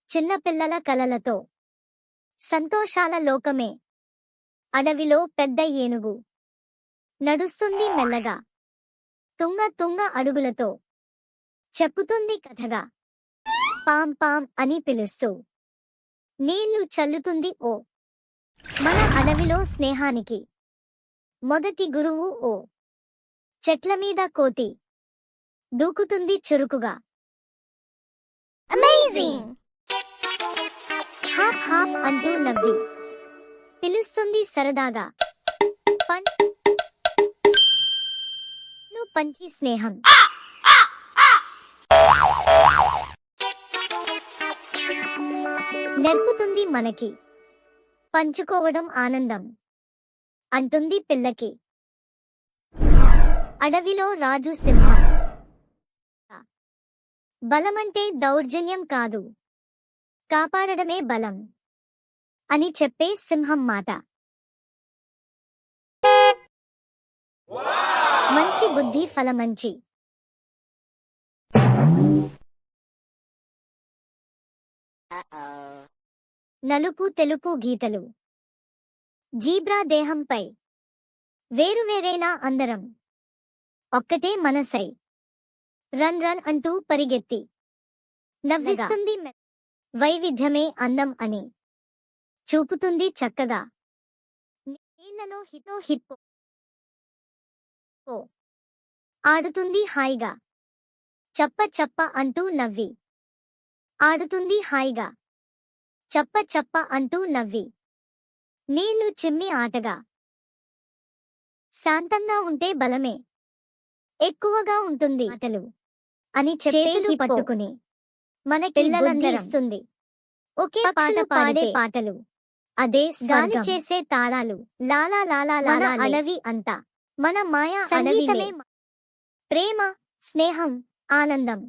చిన్నపిల్లల కలలతో సంతోషాల లోకమే. అడవిలో పెద్ద ఏనుగు నడుస్తుంది మెల్లగా, తుంగ తుంగ అడుగులతో చెప్పుతుంది కథగా. పాం పాం అని పిలుస్తూ నీళ్లు చల్లుతుంది ఓ. మన అడవిలో స్నేహానికి మొదటి గురువు ఓ. చెట్లమీద కోతి దూకుతుంది చురుకుగా. అమేజింగ్! హాప్ హాప్ అంటూ నవ్వి పిలుస్తుంది సరదాగా. పంచి స్నేహం నేర్పుతుంది మనకి. పంచుకోవడం ఆనందం అంటుంది పిల్లకి. అడవిలో రాజు సింహం. బలమంటే దౌర్జన్యం కాదు, కాపాడడమే బలం అని చెప్పే సింహం మాట. మంచి బుద్ధి ఫలమంచి. నలుపు తెలుపు గీతలు. జీబ్రా దేహంపై వేరువేరైనా అందరం ఒక్కటే మనసై రన్ రన్ అంటూ పరిగెత్తి నవ్విస్తుంది. వైవిధ్యమే అందం అని చూపుతుంది చక్కగా. నీళ్లలో హిటో హిప్పో ఆడుతుంది హాయిగా. చప్ప చప్ప అంటూ నవ్వి ఆడుతుంది హాయిగా. చప్ప చప్ప అంటూ నవ్వి నీళ్లు చిమ్మి ఆటగా. శాంతంగా ఉంటే బలమే ఎక్కువగా ఉంటుంది ఆటలు అని చేతులు పట్టుకుని మన పిల్లలందరిస్తుంది. ఒకే పాట పాడే పాటలు, అదే గాలి చేసే తాళాలు. లాలా లాలా లాలా అడవి అంతా మన మాయా అడవిలే. ప్రేమ, స్నేహం, ఆనందం.